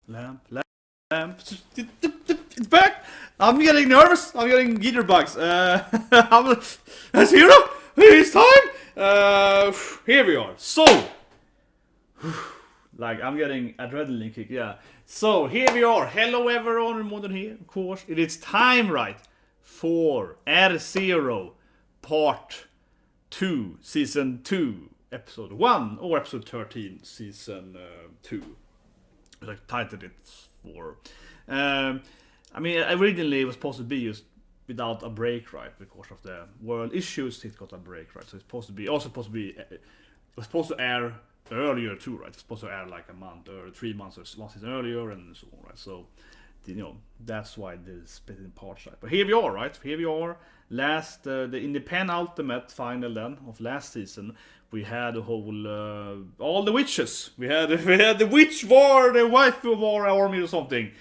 lamp. It's back! I'm getting nervous. I'm getting jitterbugs. That's Hero! It's time! Here we are. So, like, I'm getting adrenaline kick, yeah. So, here we are. Hello everyone, Modern here, of course. It is time, right, for R0 Part 2, Season 2, Episode 1, or Episode 13, Season 2. I titled it for. I mean, originally it was supposed to be used without a break, right? Because of the world issues, it got a break, right? So it's supposed to be it was supposed to air earlier too, right? It's supposed to air like a month or 3 months or 1 season earlier, and so on, right? So, you know, that's why this split in parts, right? But here we are, right? Here we are. Last in the penultimate final then of last season, we had a whole all the witches. We had the witch war, the waifu war army or something.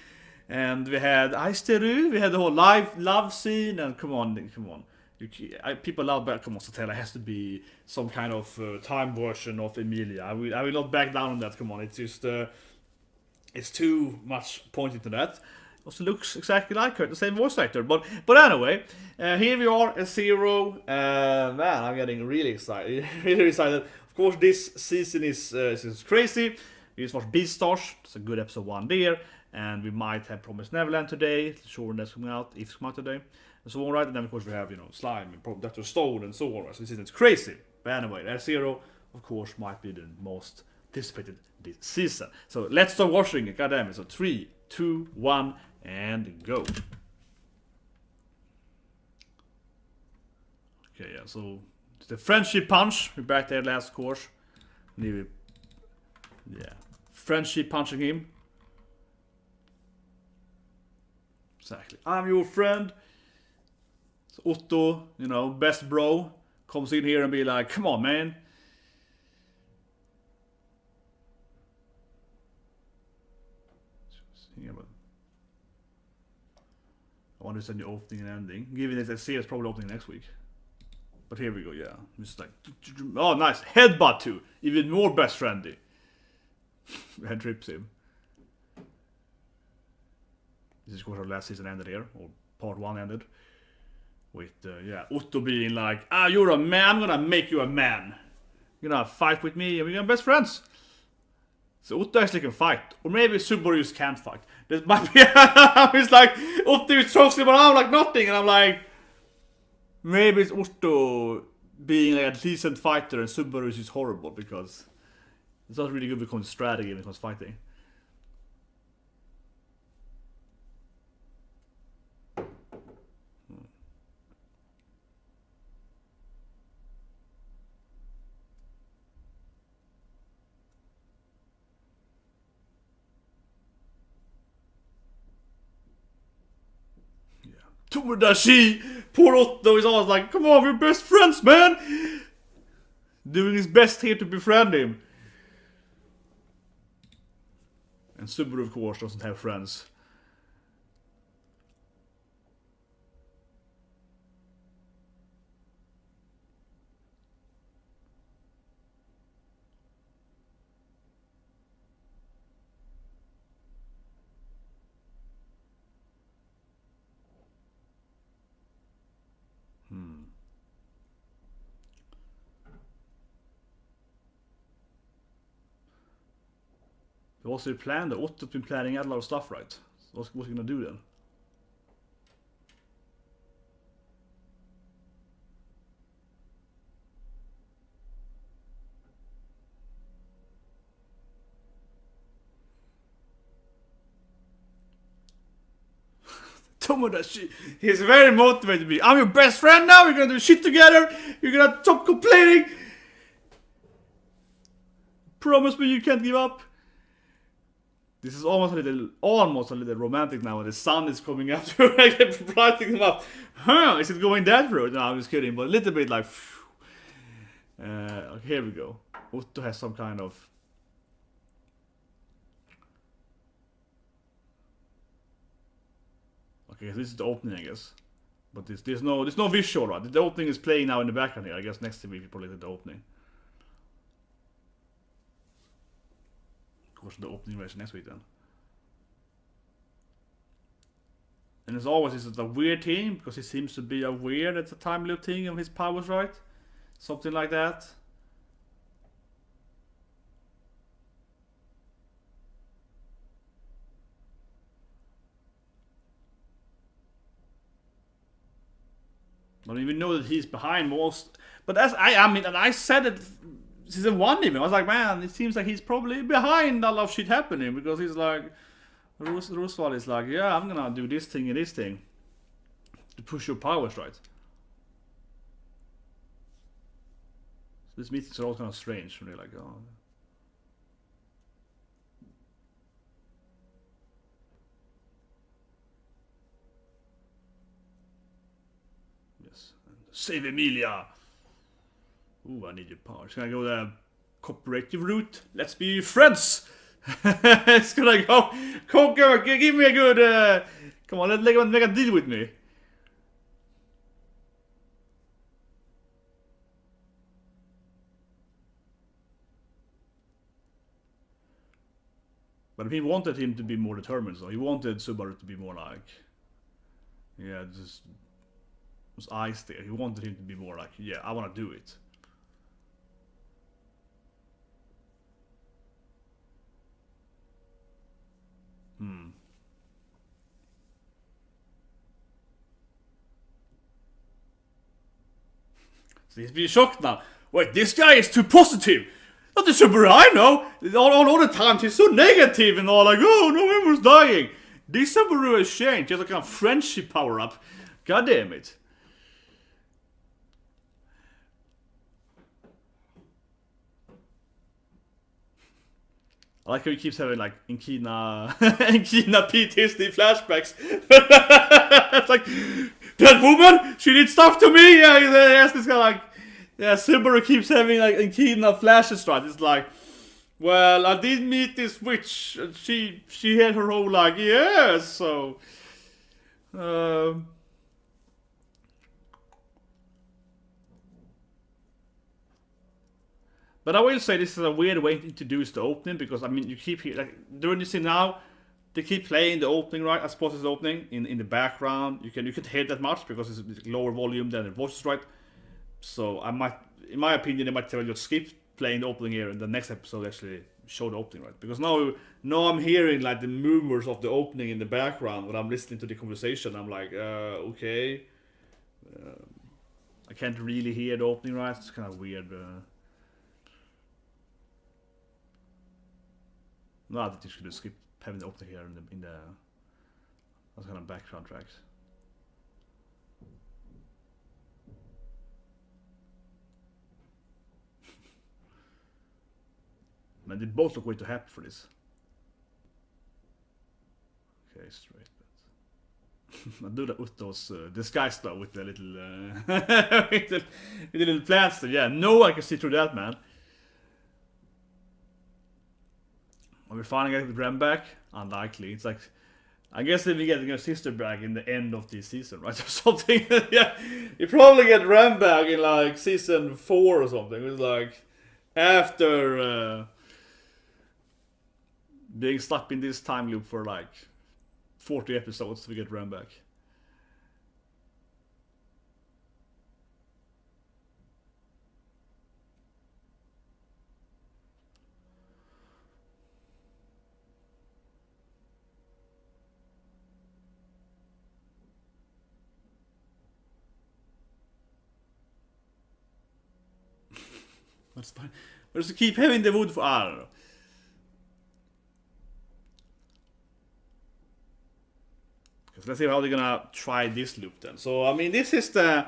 And we had Aisteru, we had the whole love scene, and come on. People love Beckham Satella. It has to be some kind of time version of Emilia. I will not back down on that, come on. It's just, it's too much pointing to that. Also looks exactly like her, the same voice actor. But anyway, here we are, Zero. Man, I'm getting really excited. Really excited. Of course, this season is crazy. We just watched Beastars. It's a good episode 1 there. And we might have Promised Neverland today. Sure, that's coming out. If it's coming out today. And so on, right? And then, of course, we have, you know, Slime and Dr. Stone and so on, right? So this is crazy. But anyway, R0, of course, might be the most anticipated this season. So let's start watching it. God damn it. So 3, 2, 1, and go. Okay, yeah, so the friendship punch. We're back there last course. Yeah. Friendship punching him. Exactly. I'm your friend. So Otto, you know, best bro, comes in here and be like, come on, man. I wonder if it's a new opening and ending. Given that I see it's probably opening next week. But here we go, yeah. Just like, oh, nice. Headbutt too. Even more best friendly. And trips him. This is of course our last season ended here, or part 1 ended. With, yeah, Otto being like, you're a man, I'm gonna make you a man. You're gonna fight with me, and we're gonna be best friends. So Otto actually can fight. Or maybe Subaru just can't fight. This might be, it's like, Otto throws him around like nothing, and I'm like, maybe it's Otto being like a decent fighter, and Subaru is just horrible, because it's not really good when it comes to strategy when it comes to fighting. Tomodachi! Poor Otto is always like, come on, we're best friends, man! Doing his best here to befriend him. And Subaru, of course, doesn't have friends. It was your plan though. Otto's been planning out a lot of stuff, right? What's he gonna do then? Tomodachi, he's very motivated to be. I'm your best friend now, we're gonna do shit together, you're gonna stop complaining. Promise me you can't give up. This is almost a little romantic now, when the sun is coming up to brighten him up. Huh? Is it going that road? No, I'm just kidding, but a little bit like. Okay, here we go. Otto has some kind of. Okay, this is the opening, I guess. But there's no visual, right? The opening is playing now in the background here. I guess next time we probably did the opening. Of course, the opening version next week then. And it's always a weird thing, because he seems to be aware that's a time loop thing of his powers, right? Something like that. I don't even know that he's behind most. But as I mean, and I said it season 1 even. I was like, man, it seems like he's probably behind a lot of shit happening, because he's like, Roosevelt is like, yeah, I'm gonna do this thing and this thing to push your powers, right? So these meetings are all kind of strange. When they're like, oh. Yes. Save Emilia! Ooh, I need your powers. Can I go the cooperative route? Let's be friends! It's gonna go. Conquer, give me a good. Come on, let's make a deal with me. But he wanted him to be more determined, so he wanted Subaru to be more like. Yeah, just. His eyes there. He wanted him to be more like, yeah, I wanna do it. So he's being shocked now. Wait, this guy is too positive. Not the Subaru I know. All the times he's so negative and all like, oh, no one was dying. This Subaru has changed. He has a kind of friendship power up. God damn it. I like how he keeps having like Echidna PTSD flashbacks. It's like, that woman, she did stuff to me. Yeah, he has this kind of like, yeah, Subaru keeps having like Echidna flashes, right? It's like, well, I did meet this witch, and she had her whole like, yeah, so. But I will say this is a weird way to introduce the opening, because I mean you keep like during the scene now, they keep playing the opening, right? I suppose it's the opening in the background. You can hear that much because it's lower volume than the voices, right? So I might, in my opinion, they might tell you to skip playing the opening here, and the next episode actually show the opening, right? Because now I'm hearing like the movers of the opening in the background when I'm listening to the conversation. I'm like, okay, I can't really hear the opening, right? It's kind of weird. No, I think you should skip having the opening here in the that's kind of background tracks. Man, they both look way too happy for this. Okay, straight. I do that with those disguise stuff with the little with the little plants. Yeah, no, I can see through that, man. Are we finally getting Ram back? Unlikely. It's like, I guess if we get a sister back in the end of this season, right, or something. Yeah, you probably get Ram back in like season 4 or something. It's like after being stuck in this time loop for like 40 episodes, we get Ram back. That's fine. But just keep having the wood for, I don't know. Let's see how they're gonna try this loop then. So I mean, this is the,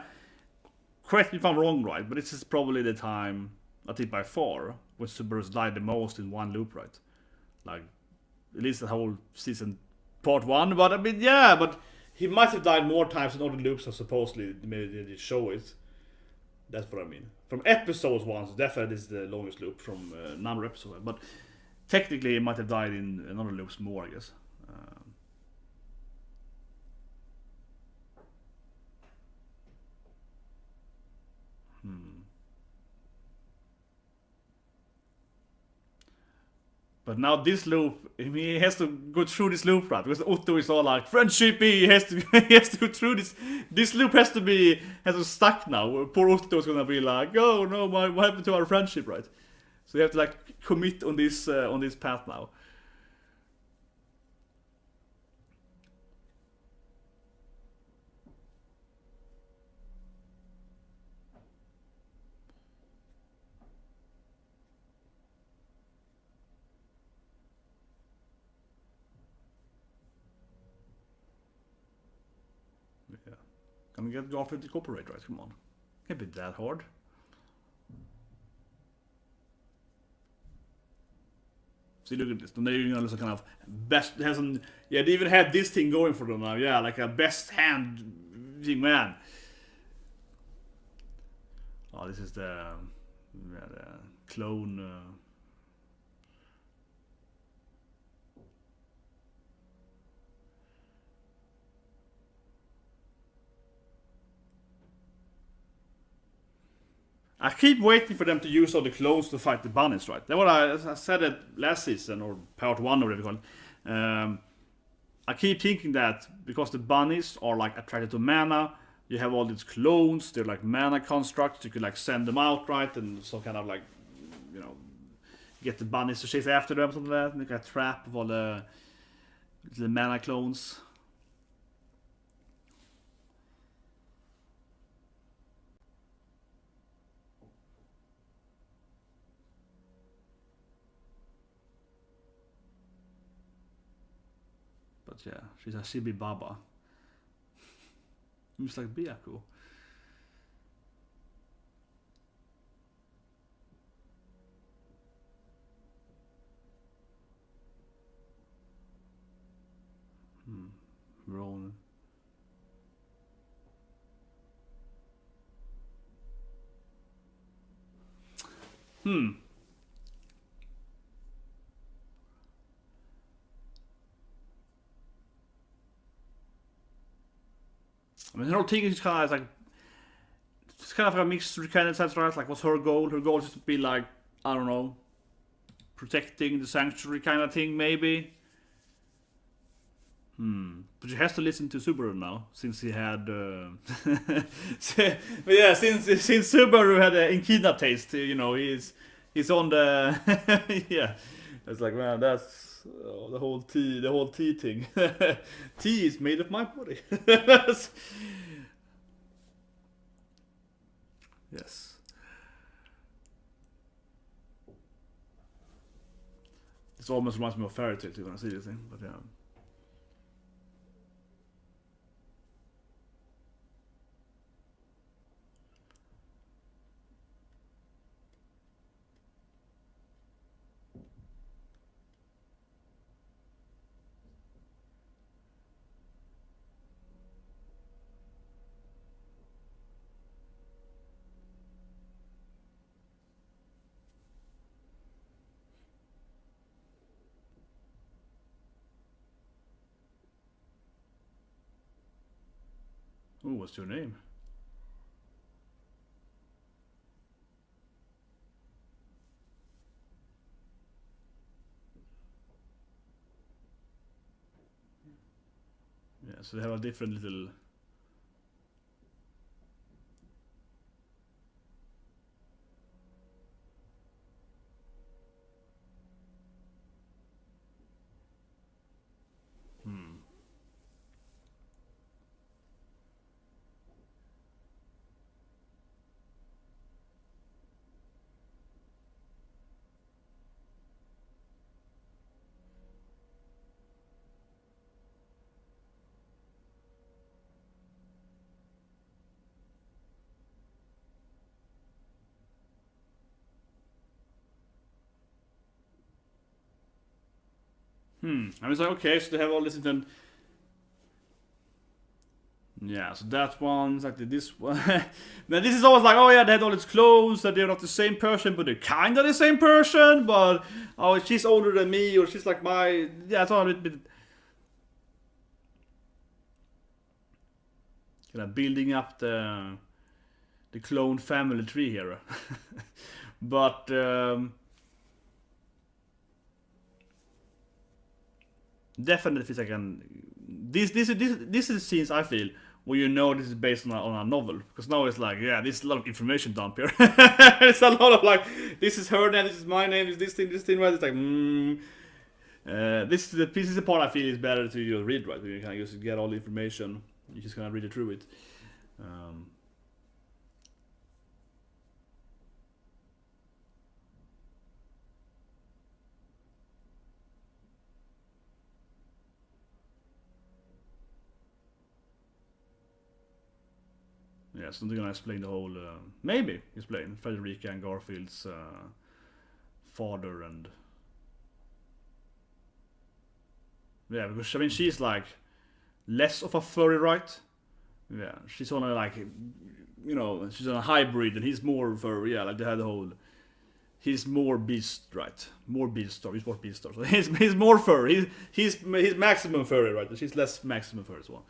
correct me if I'm wrong, right? But this is probably the time, I think by far, when Subaru's died the most in one loop, right? Like at least the whole season part 1. But I mean, yeah, but he might have died more times in other loops than supposedly maybe they show it. That's what I mean. From episodes 1, definitely is the longest loop from number of episodes. But technically, it might have died in another loops more, I guess. But now this loop, he has to go through this loop, right? Because Otto is all like friendship. He has to he has to go through this. This loop has to stuck now. Poor Otto is gonna be like, oh no, what happened to our friendship, right? So you have to like commit on this path now. Yeah. Can we get off with the copyright, right? Come on. Can't be that hard. See, look at this. They're, you know, kind of best. Has some. Yeah, they even have this thing going for them now. Yeah, like a best hand thing, man. Oh, this is the clone. I keep waiting for them to use all the clones to fight the bunnies, right? That's what I said it last season, or part 1 or whatever you call it. I keep thinking that because the bunnies are like attracted to mana, you have all these clones, they're like mana constructs, you could like send them out, right? And so kind of like, you know, get the bunnies to chase after them, something like that, make a trap of all the mana clones. But yeah, she's a Shibi Baba. Looks like Byaku. Ronan. I mean, her whole thing is kind of like, it's kind of like a mixed kind of sense, right? Like, what's her goal? Her goal is to be like, I don't know, protecting the sanctuary kind of thing, maybe. But she has to listen to Subaru now, since he had. But yeah, since Subaru had an Echidna taste, you know, he's on the. Yeah, it's like, man, that's the whole tea thing. Tea is made of my body. Yes. This almost reminds me of Fairy Tail too when I see this thing, but yeah. Ooh, what's your name? Yeah, so they have a different little. I was like, okay, so they have all this different. Yeah, so that one's like this one. Now this is always like, oh yeah, they had all these clothes, that they're not the same person, but they're kind of the same person. But oh, she's older than me, or she's like my. Yeah, it's all a little bit. Kind of building up the clone family tree here. But definitely feels like this is scenes I feel where you know this is based on a novel, because now it's like, yeah, there's a lot of information dump here. It's a lot of like, this is her name, this is my name, this thing, right? It's like, this is the part I feel is better to read, right? Where you can just get all the information, you just kind of read it through it. Yeah, so they're gonna explain the whole, maybe explain Frederica and Garfield's father, and yeah, because I mean she's like less of a furry, right? Yeah, she's on a like, she's on a hybrid, and he's more furry. Yeah, like they had the whole. He's more beast, right? More beast star. He's more beast star. So he's more furry. He's maximum furry, right? She's less maximum furry as well.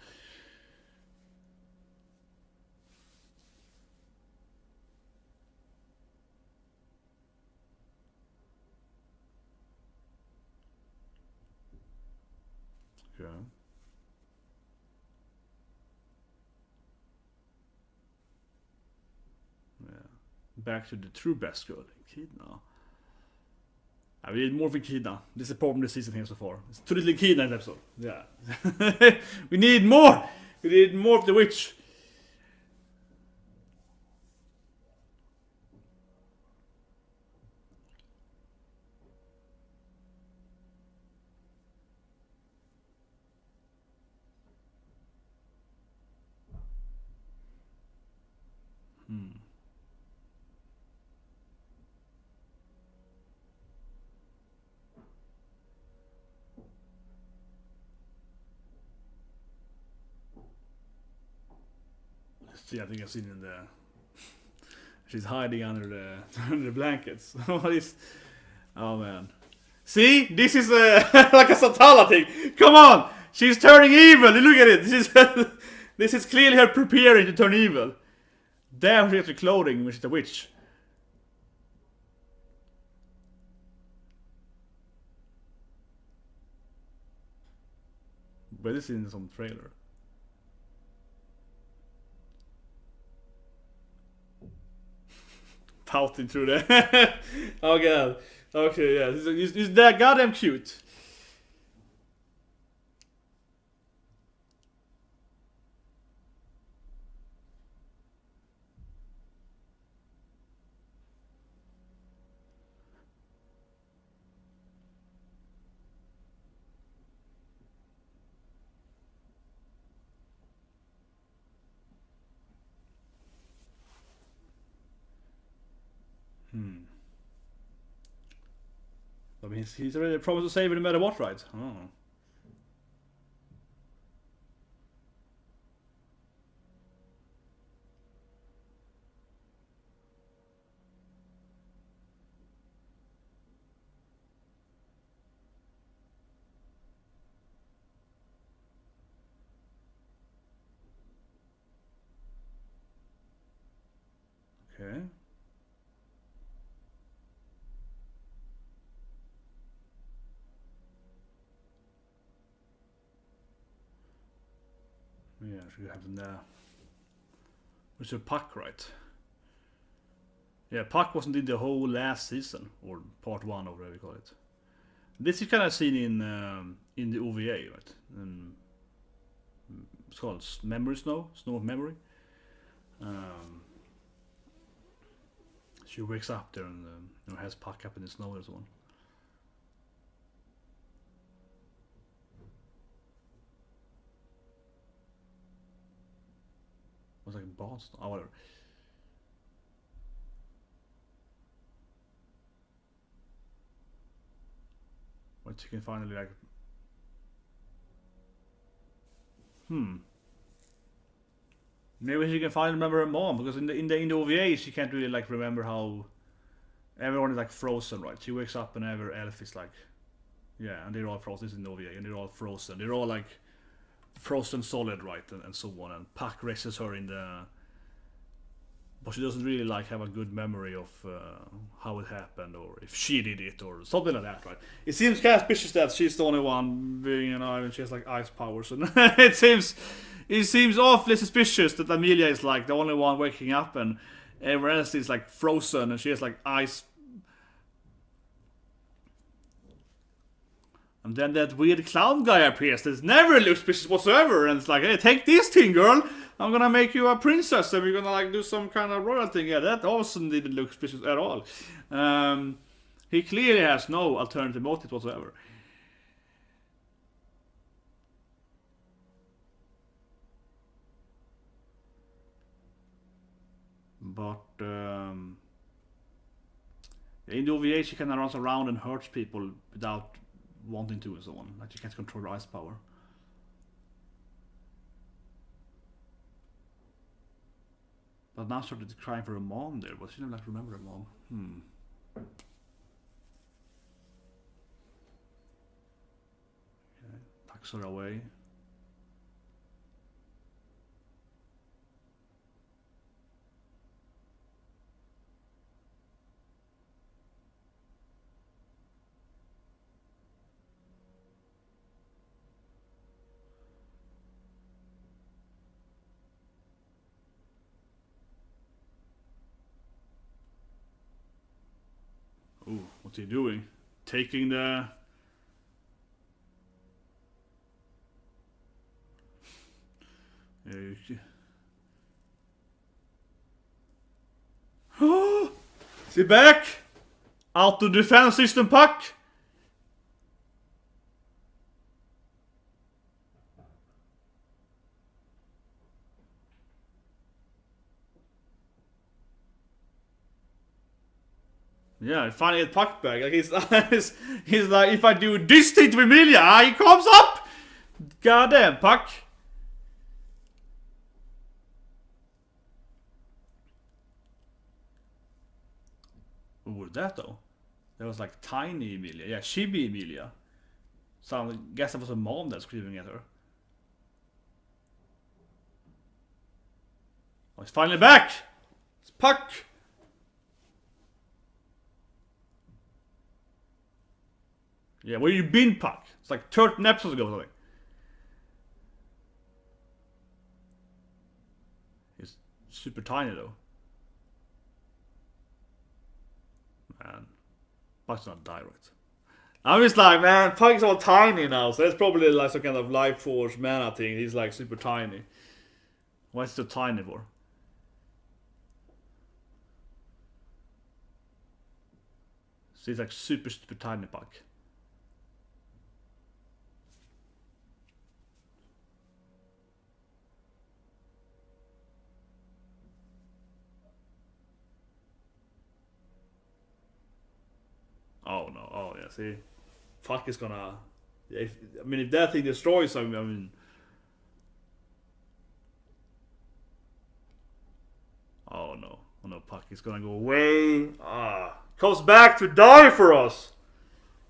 Yeah. Yeah. Back to the true best girl, Echidna. We need more of Echidna. This is the problem this season here so far. It's too little Echidna in this episode. Yeah. We need more! We need more of the witch. See, I think I've seen it in the. She's hiding under the under the blankets. What is? Oh man! See, this is like a Satala thing. Come on, she's turning evil. Look at it. This is clearly her preparing to turn evil. Damn, she has the clothing when she's a witch. But this is in some trailer. Pouting through there. Oh god. Okay, yeah. He's that goddamn cute. I mean, he's already promised to save it no matter what, right? Oh. Okay. Yeah, should have them there. Which is Puck, right? Yeah, Puck wasn't in the whole last season, or part 1 or whatever you call it. This is kind of seen in the OVA, right? It's called Memory Snow of Memory. She wakes up there and has Puck up in the snow and so on. Was like Boston. Oh, whatever. But you can finally like. Maybe she can finally remember her mom, because in the OVA she can't really like remember how everyone is like frozen, right? She wakes up and every elf is like, yeah, and they're all frozen. This is in the OVA, and they're all frozen. They're all like frozen solid, right, and so on. And Puck raises her in the but she doesn't really like have a good memory of how it happened, or if she did it, or something like that, right? It seems kind of suspicious that she's the only one being alive and she has like ice powers, and it seems awfully suspicious that Amelia is like the only one waking up and everyone else is like frozen and she has like ice. And then that weird clown guy appears that never looks suspicious whatsoever, and it's like, hey, take this thing, girl! I'm gonna make you a princess and we're gonna like do some kind of royal thing. Yeah, that also didn't look suspicious at all. He clearly has no alternative motive whatsoever. But in the OVA she kind of runs around and hurts people without wanting to and so on. Like she can't control her ice power. But now started crying for her mom there, but she didn't like remember her mom. Okay, tucks her away. Ooh, what's he doing? Taking the... Is he back? Auto defense system pack? Yeah, finally get Puck back. Like he's like, if I do this thing to Emilia, he comes up! Goddamn, Puck. Who was that though? That was like tiny Emilia. Yeah, chibi Emilia. So I guess that was a mom that's screaming at her. Oh, he's finally back! It's Puck! Yeah, where you been, Puck? It's like 13 episodes ago or something. He's super tiny though. Man, Puck's not die right. I'm just like, man, Puck's all tiny now, so that's probably like some kind of life force mana thing. He's like super tiny. Why is he so tiny for? So he's like super tiny Puck. Oh no, oh yeah, see? Puck is gonna... If that thing destroys him, I mean... Oh no, Puck is gonna go away. Comes back to die for us!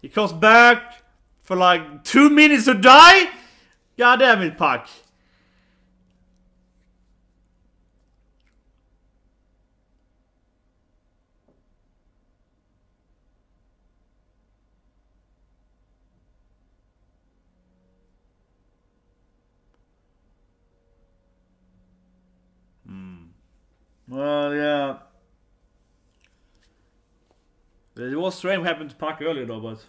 He comes back for like 2 minutes to die? God damn it, Puck. Well, yeah. It was strange what happened to Puck earlier though, but...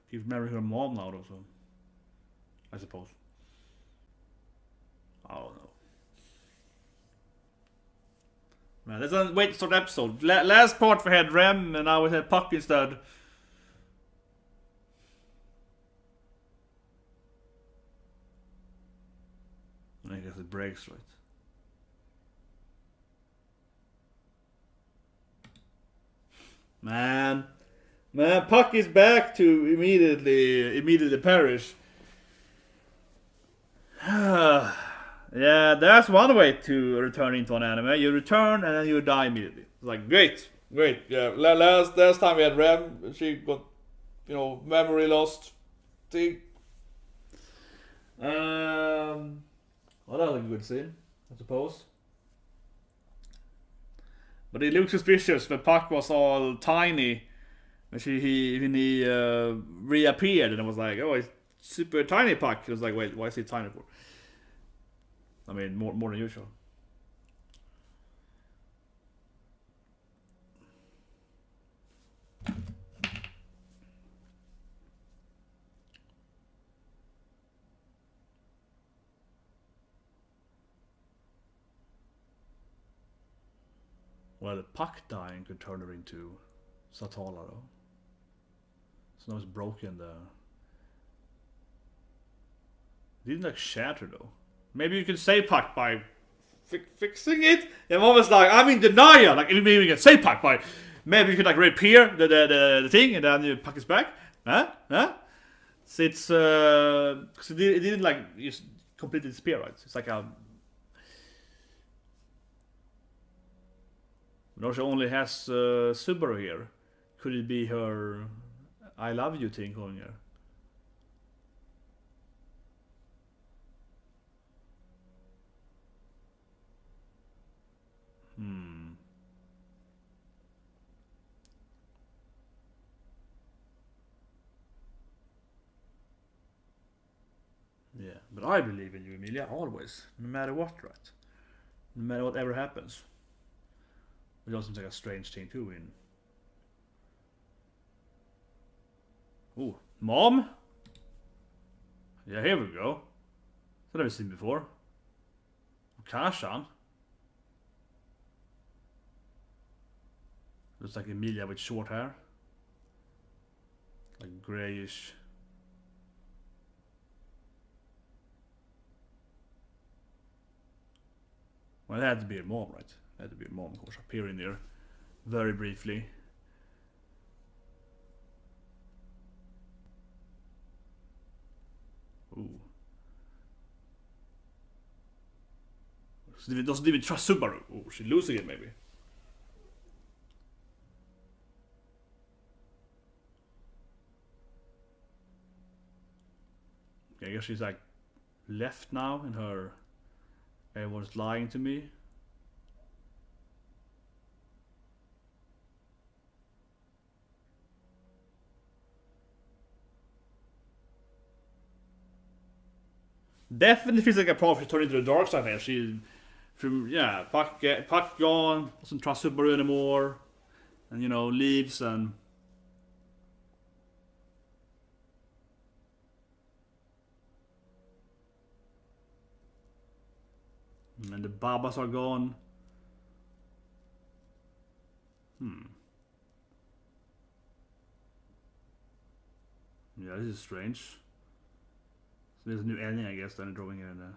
He's marrying her mom now though, so... I suppose. Oh no. Man, let's wait to start the episode. Last part we had Rem, and now we had Puck instead. I guess it breaks, right? Man, Puck is back to immediately perish. Yeah, that's one way to return into an anime. You return and then you die immediately. It's like great. Yeah, last time we had Rem, she got, memory lost. See. Well, that was a good scene, I suppose. But it looked suspicious when Puck was all tiny. When he reappeared, and I was like, oh, it's super tiny Puck. It was like, wait, why is he tiny for? I mean, more than usual. Well, the Puck dying could turn her into Satala, though. So now it's broken. It didn't like shatter though. Maybe you can save Puck by fixing it. I'm almost like, I'm in denial. Like maybe you can save Puck by, maybe you can like repair the thing and then you Puck is back. Huh? So it's cause it didn't like just completely disappear, right? It's like a. No, she only has Subaru here. Could it be her I love you thing going here? Yeah, but I believe in you, Emilia, always. No matter what, right? No matter whatever happens. It also seems like a strange thing too in... Ooh, Mom? Yeah, here we go. I've never seen before. Kashan. Looks like Emilia with short hair. Like greyish. Well, it had to be her mom, right? It had to be her mom, of course, appearing there very briefly. Ooh. She doesn't even trust Subaru. Oh, she's losing it maybe. Okay, I guess she's like left now in her everyone's lying to me. Definitely feels like a problem to turn into the dark side there. She from Puck gone, doesn't trust Subaru anymore, and you know, leaves and the Babas are gone. Yeah, this is strange. So there's a new ending, I guess, then drawing here and there.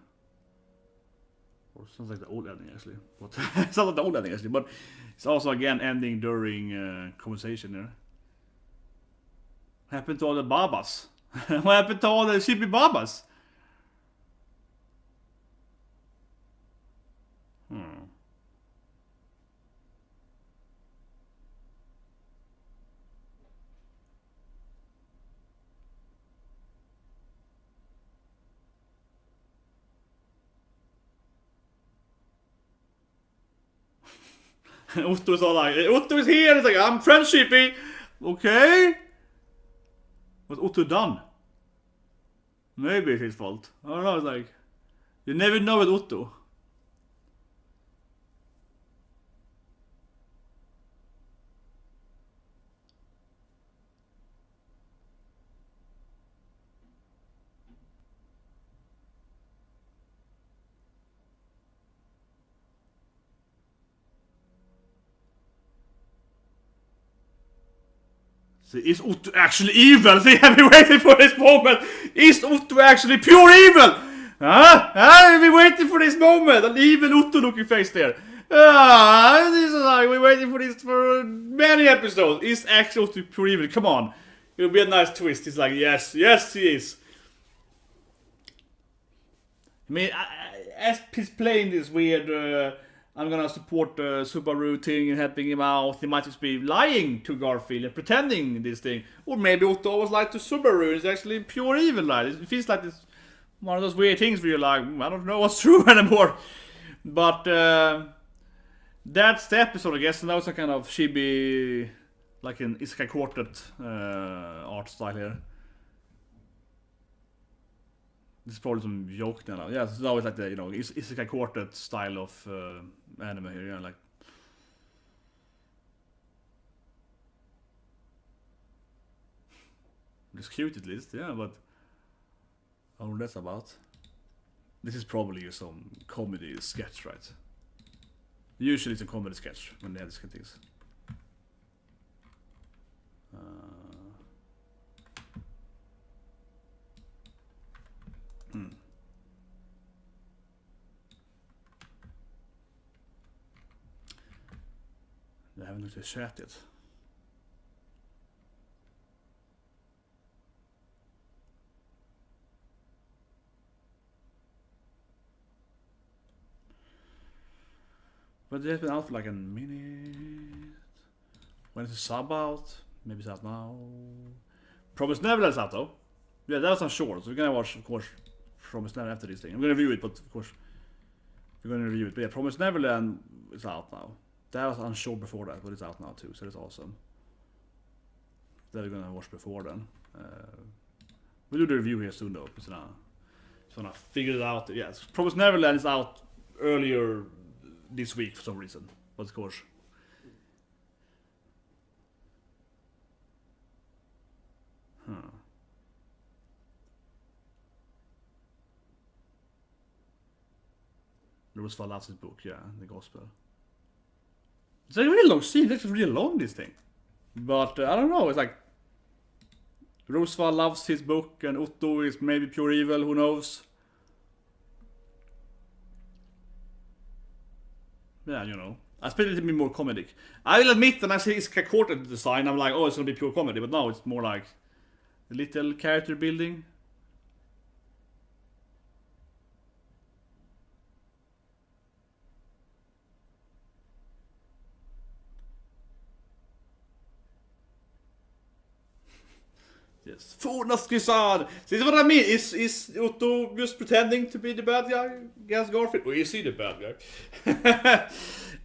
Or sounds like the old ending actually. But it's not like the old ending actually, but it's also again ending during conversation there. What happened to all the Babas? What happened to all the sheepy Babas? Otto's all like, Otto is here! It's like, I'm friendshipy! Okay? What's Otto done? Maybe it's his fault. I don't know, it's like, you never know with Otto. So is Otto actually evil? They have been waiting for this moment. Is Otto actually pure evil? Huh? I've been waiting for this moment. An evil Otto looking face there. This is like, we're waiting for this for many episodes. Is actually Otto pure evil? Come on. It'll be a nice twist. He's like, yes, he is. I mean, as he's playing this weird... I'm gonna support the Subaru thing and helping him out. He might just be lying to Garfield and pretending this thing. Or maybe Otto always lied to Subaru. It's actually pure evil lie. It feels like this one of those weird things where you're like, I don't know what's true anymore. But that's the episode, I guess. And that was a kind of chibi, like an Isekai Quartet art style here. This is probably some joke now. Yeah, so now it's like the Isekai Quartet style of anime here. Yeah, like. It's cute at least, yeah, but I don't know what that's about. This is probably some comedy sketch, right? Usually it's a comedy sketch when they have these kind of things. I haven't looked at the chat yet. But they've been out for like a minute. When is the sub out? Maybe it's out now. Promised Neverland is out though. Yeah, that was on short, so we're gonna watch, of course, Promised Neverland after this thing. I'm gonna review it, but of course, we're gonna review it. But yeah, Promised Neverland is out now. That was on short before that, but it's out now too, so that's awesome. That we're gonna watch before then. We'll do the review here soon though, because just wanna figure it out. Yeah, Promised Neverland is out earlier this week for some reason, but of course. Roosevelt loves his book, yeah, the gospel. It's like a really long scene, it's actually really long, this thing. But I don't know, it's like Roosevelt loves his book and Otto is maybe pure evil, who knows? Yeah, you know. I expected it to be more comedic. I will admit, when I see his Quartet design, I'm like, oh, it's gonna be pure comedy, but now it's more like a little character building. Yes. Fornaskisad! See what I mean? Is Otto just pretending to be the bad guy? Guess Garfield? Or is he the bad guy?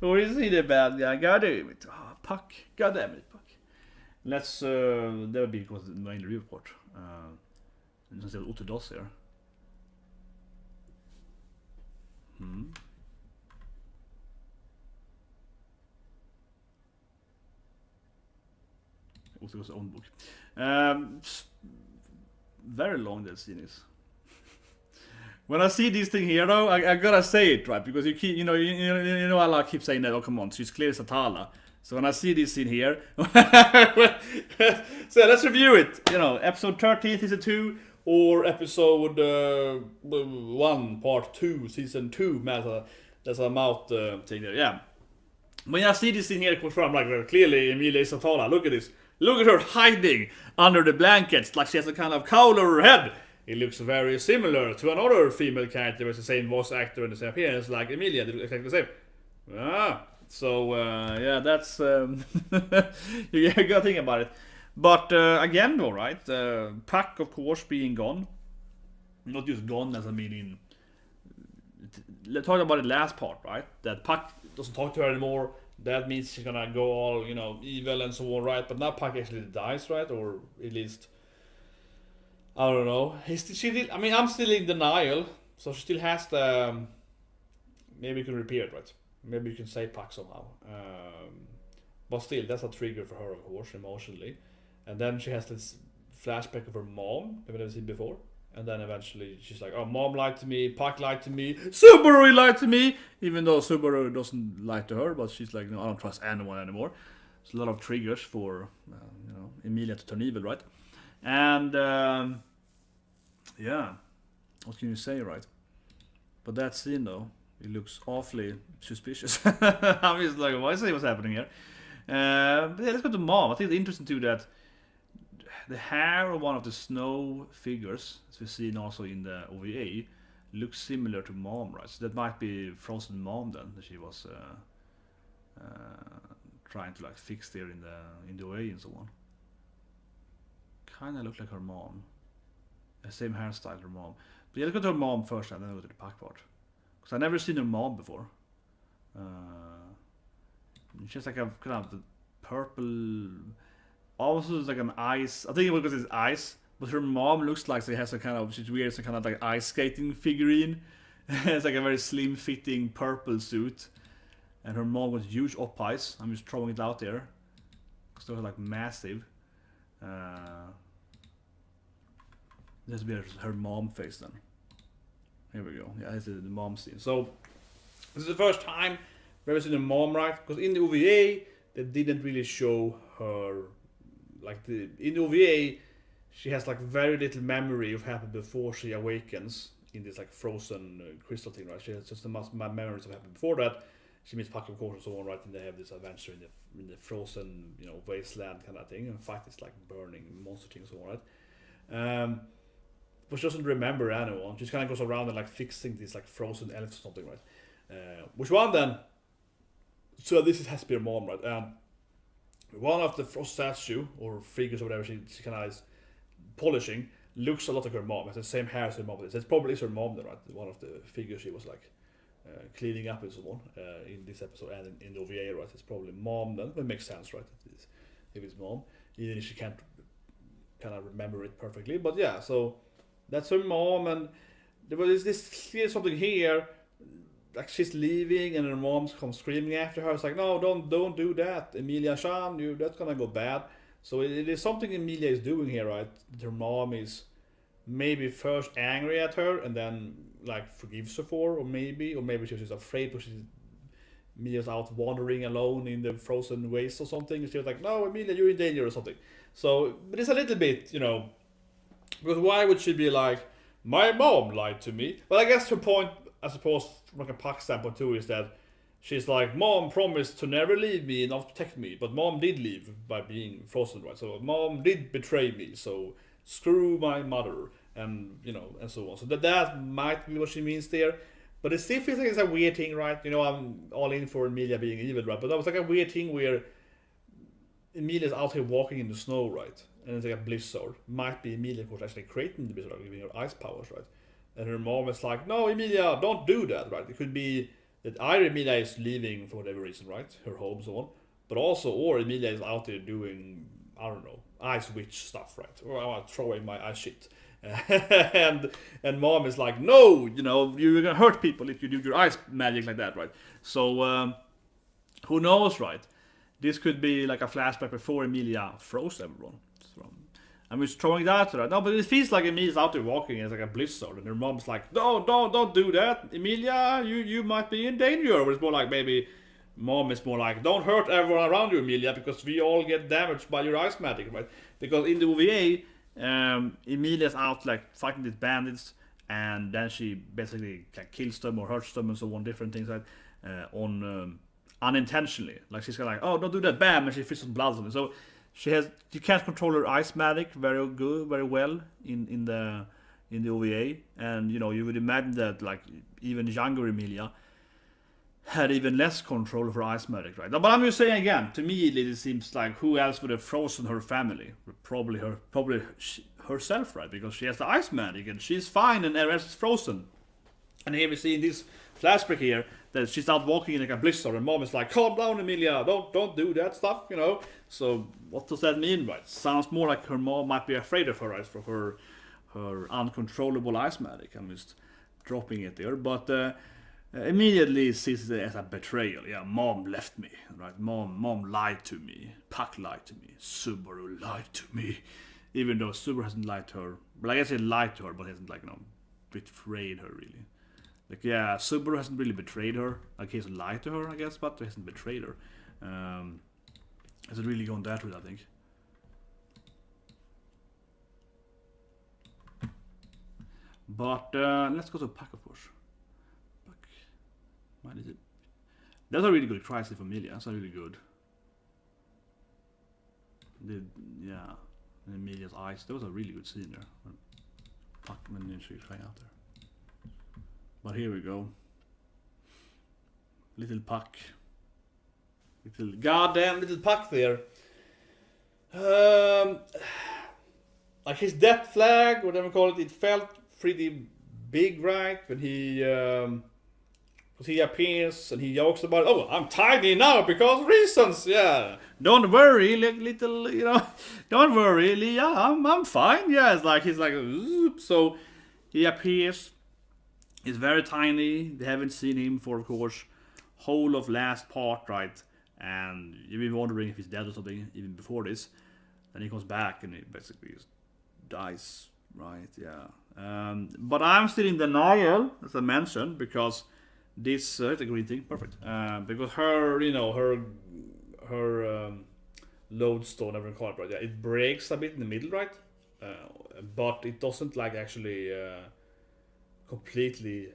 Or is he the bad guy? God damn it. Oh, Puck. God damn it, Puck. Let's, that would be because the main report. Let's see what Otto does here. Otto goes own book. Very long that scene is. When I see this thing here though, I gotta say it, right? Because you keep, you know, I keep saying that, oh come on, she's clearly Satala. So when I see this scene here, so let's review it. You know, episode 13, season 2, or episode 1, part 2, season 2, that's a mouth thing there, yeah. When I see this scene here, I'm like, clearly Emilia is Satala, look at this. Look at her hiding under the blankets like she has a kind of cowl over her head. It looks very similar to another female character with the same voice actor and the same appearance like Emilia. They look exactly the same. So yeah, that's you gotta think about it. But again though, right? Puck of course being gone. Not just gone as I mean in... Let's talk about it last part, right? That Puck doesn't talk to her anymore. That means she's gonna go all, you know, evil and so on, right? But now Puck actually dies, right? Or at least, I don't know. I'm still in denial, so she still has the. Maybe you can repair it, right? Maybe you can save Puck somehow. But still, that's a trigger for her, of course, emotionally. And then she has this flashback of her mom that we've never seen before. And then eventually she's like, oh, mom lied to me, Puck lied to me, Subaru lied to me! Even though Subaru doesn't lie to her, but she's like, no, I don't trust anyone anymore. There's a lot of triggers for, you know, Emilia to turn evil, right? And, yeah, what can you say, right? But that scene, though, it looks awfully suspicious. I'm just like, why say what's happening here? But yeah, let's go to mom. I think it's interesting, too, that the hair of one of the snow figures, as we've seen also in the OVA, looks similar to mom, right? So that might be Frozen Mom then, that she was trying to like fix there in the OVA and so on. Kinda look like her mom. The same hairstyle her mom. But So let's go to her mom first and then go to the pack part. Because I've never seen her mom before. She's like a kind of purple... Also like an ice... I think it was because it's ice. But her mom looks like she has a kind of... She's wearing some kind of like ice skating figurine. It's like a very slim fitting purple suit. And her mom was huge up ice. I'm just throwing it out there. Because they were like massive. This will be her mom face then. Here we go. Yeah, this is the mom scene. So, this is the first time we've ever seen a mom, right? Because in the OVA, they didn't really show her... Like, in the OVA, she has like very little memory of what happened before she awakens in this like frozen crystal thing, right? She has just the memories of what happened before that. She meets Puck of course and so on, right? And they have this adventure in the frozen, you know, wasteland kind of thing, and fight this like burning monster thing and so on, right? But she doesn't remember anyone. She just kind of goes around and like fixing these like frozen elves or something, right? Which one then? So this has to be her mom, right? One of the frost statue or figures or whatever she kind of is polishing looks a lot like her mom. Has the same hair as her mom. It's probably her mom, then, right? One of the figures she was like cleaning up and so on in this episode and in the OVA, right? It's probably mom then. It makes sense, right? If it's mom, even if she can't kind of remember it perfectly. But yeah, so that's her mom, and there was here's something here. Like she's leaving, and her mom comes screaming after her. It's like, no, don't do that, Emilia-chan. That's gonna go bad. So it is something Emilia is doing here, right? Her mom is maybe first angry at her and then like forgives her or maybe she's just afraid because Emilia's out wandering alone in the frozen waste or something. And she was like, no, Emilia, you're in danger or something. So, but it's a little bit, you know, because why would she be like, my mom lied to me? But I guess her point, I suppose, from like a Puck standpoint too, is that she's like, mom promised to never leave me and not protect me, but mom did leave by being frozen, right? So mom did betray me, so screw my mother, and you know, and so on. So that might be what she means there. But it still feels like it's a weird thing, right? You know, I'm all in for Emilia being evil, right? But that was like a weird thing where Emilia's out here walking in the snow, right? And it's like a blizzard. Might be Emilia, of course, actually creating the blizzard, giving her ice powers, right? And her mom is like, no, Emilia, don't do that, right? It could be that either Emilia is leaving for whatever reason, right? Her home, so on. But also, or Emilia is out there doing, I don't know, ice witch stuff, right? Or I want to throw away my ice shit. and mom is like, no, you know, you're gonna hurt people if you do your ice magic like that, right? So, who knows, right? This could be like a flashback before Emilia froze everyone. So, I'm just throwing that right? No, but it feels like Emilia's out there walking, and it's like a blizzard, and her mom's like, no, don't do that, Emilia, you might be in danger. But it's more like maybe mom is more like, don't hurt everyone around you, Emilia, because we all get damaged by your ice magic, right? Because in the OVA, Emilia's out like fighting these bandits, and then she basically like, kills them or hurts them and so on, different things like unintentionally. Like she's kind of like, oh, don't do that, bam, and she feels some blood on it. So she can't control her ice magic very well in the OVA, and you know, you would imagine that like even younger Emilia had even less control of her ice magic, right? But I'm just saying again, to me it seems like who else would have frozen her family? Probably herself, right? Because she has the ice magic and she's fine and everyone else is frozen. And here we see in this flashback here that she's out walking in like a blizzard, and mom is like, calm down, Emilia, don't do that stuff, you know. So what does that mean, right? Sounds more like her mom might be afraid of her, right? For her uncontrollable ice magic. I'm just dropping it there, but immediately sees it as a betrayal. Yeah, mom left me, right? Mom lied to me. Puck lied to me. Subaru lied to me. Even though Subaru hasn't lied to her. But I guess he lied to her, but hasn't, like, you know, betrayed her, really. Like, yeah, Subaru hasn't really betrayed her. Like, he hasn't lied to her, I guess, but he hasn't betrayed her. Has it really gone that route, I think? But, let's go to Puck, of course. What is it? That's a really good crisis for Emilia. That's a really good. Yeah, Emilia's eyes. That was a really good scene there. Puck and she trying out there. But here we go. Little Puck. Goddamn little Puck there. Like his death flag, whatever you call it, it felt pretty big, right? When he appears and he jokes about, oh, I'm tiny now because reasons, yeah. Don't worry, little, don't worry, yeah, I'm fine, yeah. It's like, he's like, so he appears, he's very tiny, they haven't seen him for, of course, whole of last part, right? And you've been wondering if he's dead or something, even before this. Then he comes back and he basically just dies, right, yeah. But I'm still in denial, as I mentioned, because this it's a green thing, perfect. Because her, her lodestone, never call it, right? Yeah, it breaks a bit in the middle, right? But it doesn't like actually completely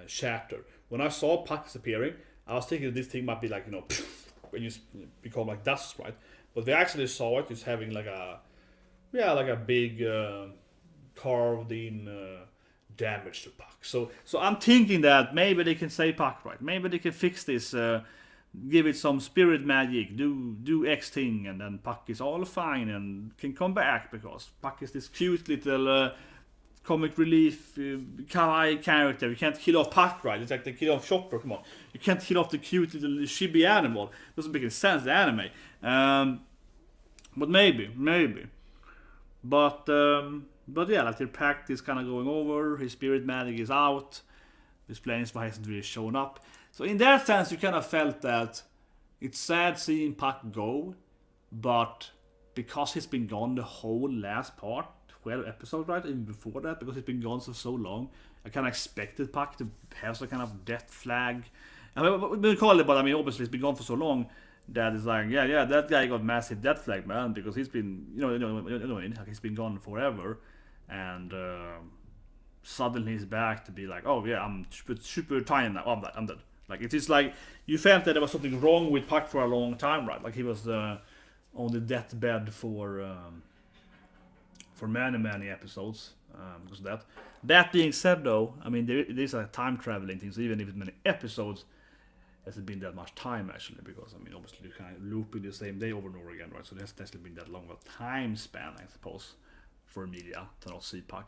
shatter. When I saw Puck disappearing, I was thinking this thing might be like when you become like dust, right? But we actually saw it just having like a big carved in damage to Puck. So I'm thinking that maybe they can save Puck, right? Maybe they can fix this, give it some spirit magic, do X thing, and then Puck is all fine and can come back because Puck is this cute little comic relief kawaii character. You can't kill off Puck, right? It's like the kill off Chopper. Come on, you can't kill off the cute little chibi animal. Doesn't make any sense. The anime, but maybe. But yeah, like their pact is kind of going over. His spirit magic is out. This Planeswalker hasn't really shown up. So in that sense, you kind of felt that it's sad seeing Puck go, but because he's been gone the whole last part, 12 episodes, right? Even before that, because he's been gone for so long, I kind of expected Puck to have some kind of death flag. I mean, we call it, but I mean, obviously, he's been gone for so long that it's like, yeah, that guy got massive death flag, man, because he's been, he's been gone forever, and suddenly he's back to be like, oh yeah, I'm super tiny now, I'm dead. Like it is like you felt that there was something wrong with Puck for a long time, right? Like he was on the deathbed for many episodes because of that. That being said, though, I mean there is a time traveling thing, so even if it's many episodes, hasn't been that much time actually, because I mean obviously you're kind of looping the same day over and over again, right? So there's actually been that long of a time span, I suppose, for media to not see Puck.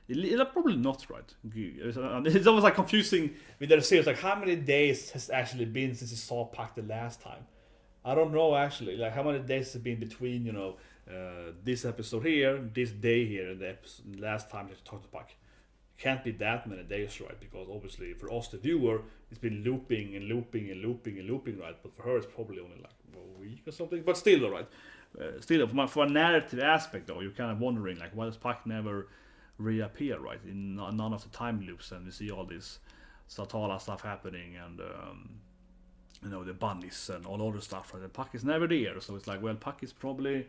It's probably not, right. It's almost like confusing with their series, like how many days has actually been since you saw Puck the last time? I don't know actually, like how many days has it been between this episode here, this day here, and the last time you talked to Puck. Can't be that many days, right? Because obviously for us the viewer, it's been looping, right? But for her it's probably only like a week or something, but still, right? Still, for a narrative aspect though, you're kind of wondering like why does Puck never reappear, right? In none of the time loops, and you see all this Satala stuff happening, and the bunnies and all other stuff, right? And Puck is never there, so it's like, well, Puck is probably,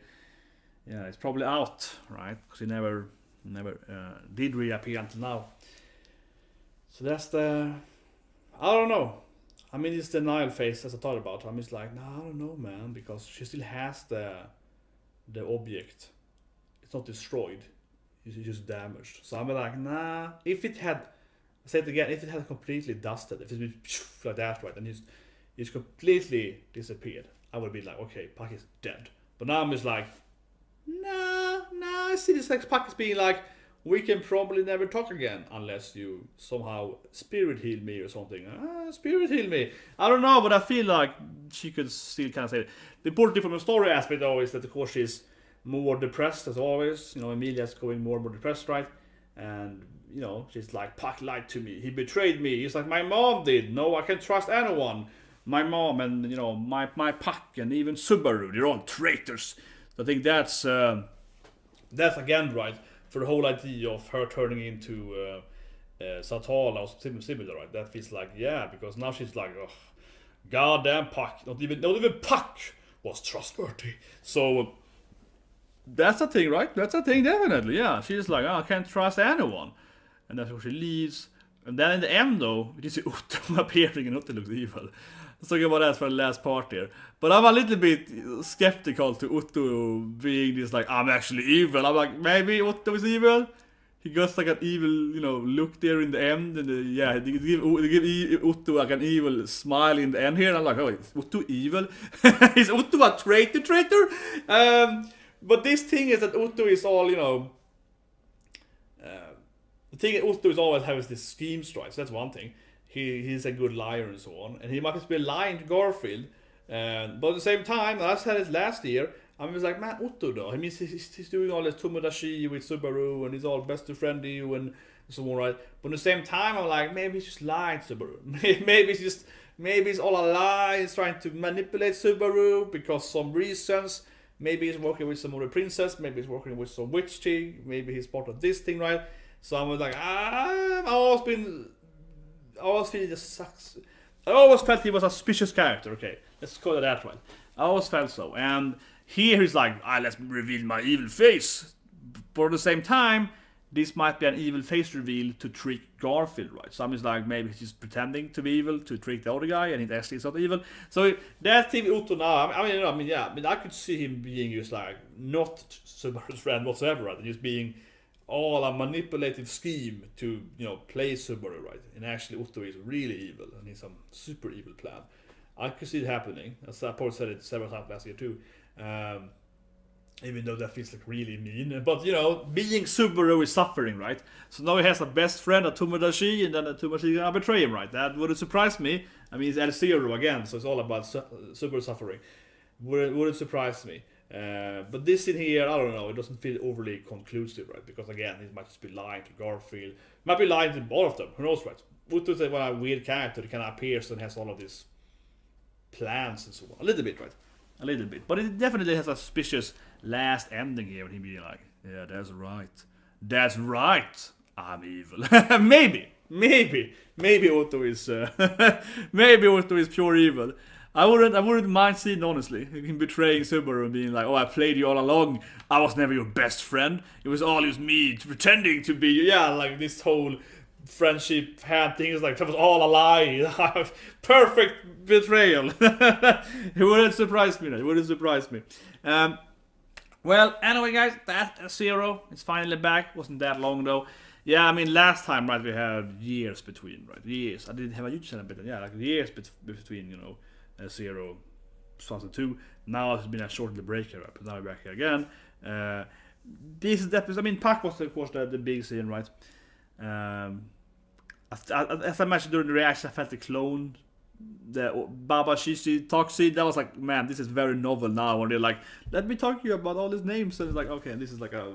it's probably out, right? Because he never did reappear until now. So that's the, I don't know. I mean, it's the denial phase as I thought about. I'm just like, no, I don't know, man, because she still has the object. It's not destroyed. It's just damaged. So I'm like, nah. If it had, I say it again, if it had completely dusted, if it's been like that, right, and it's completely disappeared, I would be like, okay, Puck is dead. But now I'm just like, nah, I see this like Puck is being like, we can probably never talk again unless you somehow spirit heal me or something. Spirit heal me. I don't know, but I feel like she could still kind of say it. The important thing from the story aspect though is that of course she's more depressed as always. Emilia's going more and more depressed, right? And she's like, Puck lied to me. He betrayed me. He's like, my mom did. No, I can't trust anyone. My mom and my Puck and even Subaru, they're all traitors. So I think that's again right for the whole idea of her turning into Satala or something similar, right? That feels like because now she's like, oh, goddamn Puck. Not even Puck was trustworthy. So that's a thing, right? That's a thing, definitely. Yeah, she's like, I can't trust anyone, and that's where she leaves. And then in the end, though, you see Otto appearing, and Otto looks evil. Let's talk about that for the last part here. But I'm a little bit skeptical to Otto being this like, I'm actually evil. I'm like, maybe Otto is evil. He got like an evil, look there in the end, and they give Otto like an evil smile in the end here. And I'm like, oh, is Otto evil? Is Otto a traitor? But this thing is that Otto is all, the thing Otto is always having this scheme strikes. That's one thing. He's a good liar and so on, and he might be lying to Garfield. But at the same time, I said it last year. I was like, man, Otto though. I mean, he's doing all this tomodachi with Subaru, and he's all best friend you and so on, right? But at the same time, I'm like, maybe he's just lying to Subaru. maybe it's all a lie. He's trying to manipulate Subaru because some reasons. Maybe he's working with some other princess. Maybe he's working with some witch thing. Maybe he's part of this thing, right? So I was like, I always feel it sucks. I always felt he was a suspicious character. Okay, let's call it that way. I always felt so. And here he's like, let's reveal my evil face. But at the same time, this might be an evil face reveal to trick Garfield, right? So I'm just like, maybe he's just pretending to be evil to trick the other guy, and he actually is not evil. So that thing Otto now, I could see him being just like not Subaru's friend whatsoever, right? And just being all a manipulative scheme to play Subaru, right? And actually Otto is really evil, and he's some super evil plan. I could see it happening. As I probably said it several times last year too. Even though that feels like really mean. But being Subaru is suffering, right? So now he has a best friend, a Tomodachi, and then a Tomodachi is gonna betray him, right? That wouldn't surprise me. I mean, it's L0 again, so it's all about Subaru suffering. Wouldn't surprise me. But this in here, I don't know, it doesn't feel overly conclusive, right? Because again, he might just be lying to Garfield. Might be lying to all of them, who knows, right? Otto's a weird character that kind of appears and has all of these plans and so on. A little bit, right? A little bit. But it definitely has a suspicious last ending here, when he be like, yeah, that's right, I'm evil. maybe Otto is maybe Otto is pure evil. I wouldn't mind seeing, honestly, him betraying Subaru and being like, I played you all along, I was never your best friend, it was always me pretending to be, like this whole friendship hand thing is like, that was all a lie. Perfect betrayal. It wouldn't surprise me. Well, anyway, guys, that Zero is finally back. Wasn't that long though. Yeah, I mean, last time, right, we had years between, right? Years. I didn't have a YouTube channel, but like years between, Zero 2002. Now it's been a short little break here, right? But now we're back here again. This is episode. I mean, Pac was of course the big scene, right? As I mentioned during the reaction, I felt the clone, the Baba Shishi talk scene. That was like, man, this is very novel now. When they're like, let me talk to you about all these names, and it's like, okay, this is like a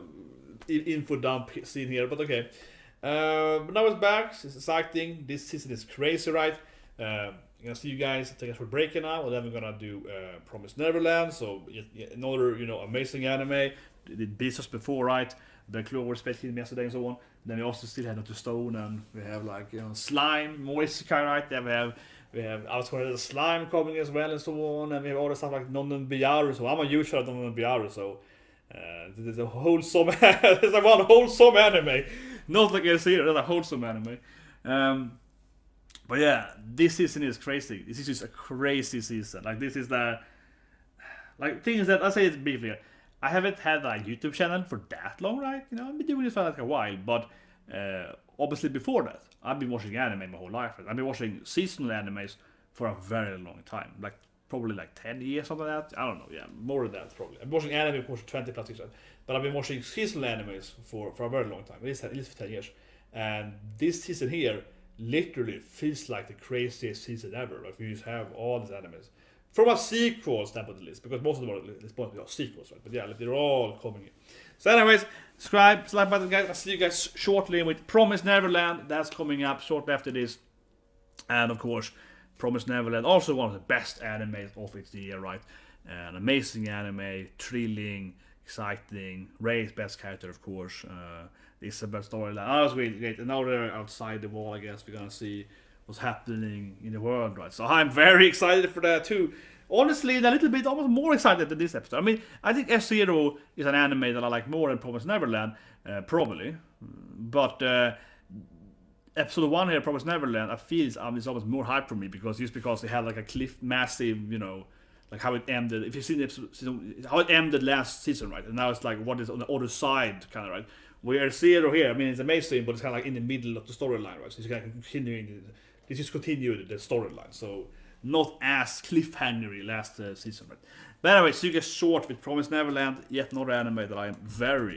info dump scene here, but okay. But now it's back. It's exciting. This season is crazy, right? I'm gonna see you guys. Take us for breaking now, and then we're gonna do Promised Neverland. So another amazing anime. They did Bezos before, right? The Clover Space Kingdom yesterday and so on. Then we also still have to Stone, and we have like Slime, more Isekai, right? Then we have I was calling it Slime coming as well and so on, and we have all the stuff like Nonnen Biaru. So I'm a huge fan of Nonnen Biaru. So there's a wholesome, there's like one wholesome anime, not like a series, there's a wholesome anime. But yeah, this season is crazy. This is just a crazy season. Like this is the things that I say it briefly. I haven't had a YouTube channel for that long, right? I've been doing this for like a while, but obviously before that, I've been watching anime my whole life. I've been watching seasonal animes for a very long time, like probably like 10 years, something like that. I don't know, yeah, more than that probably. I've been watching anime for 20 plus years, but I've been watching seasonal animes for a very long time, at least for 10 years. And this season here literally feels like the craziest season ever. Like we just have all these animes. From a sequel standpoint at least, because most of them are at this point are sequels, right? But yeah, they're all coming in. So anyways, subscribe, slap button, guys. I'll see you guys shortly with Promised Neverland. That's coming up shortly after this. And of course, Promised Neverland, also one of the best animes of its year, right? An amazing anime, thrilling, exciting. Ray's best character, of course. Isabel's storyline. Oh, it's great. And now they're outside the wall, I guess. We're gonna see what's happening in the world, right? So I'm very excited for that too. Honestly, a little bit almost more excited than this episode. I mean, I think F-Zero is an anime that I like more than Promised Neverland, probably. But episode 1 here, Promised Neverland, I feel it's almost more hype for me because they had like a massive, like how it ended. If you've seen the episode, how it ended last season, right? And now it's like what is on the other side, kind of, right? Where Zero here, I mean, it's amazing, but it's kind of like in the middle of the storyline, right? So it's kind of continuing. They just continued the storyline, so not as cliffhangery last season, right? But anyway, so you get short with Promised Neverland, yet another anime that I am very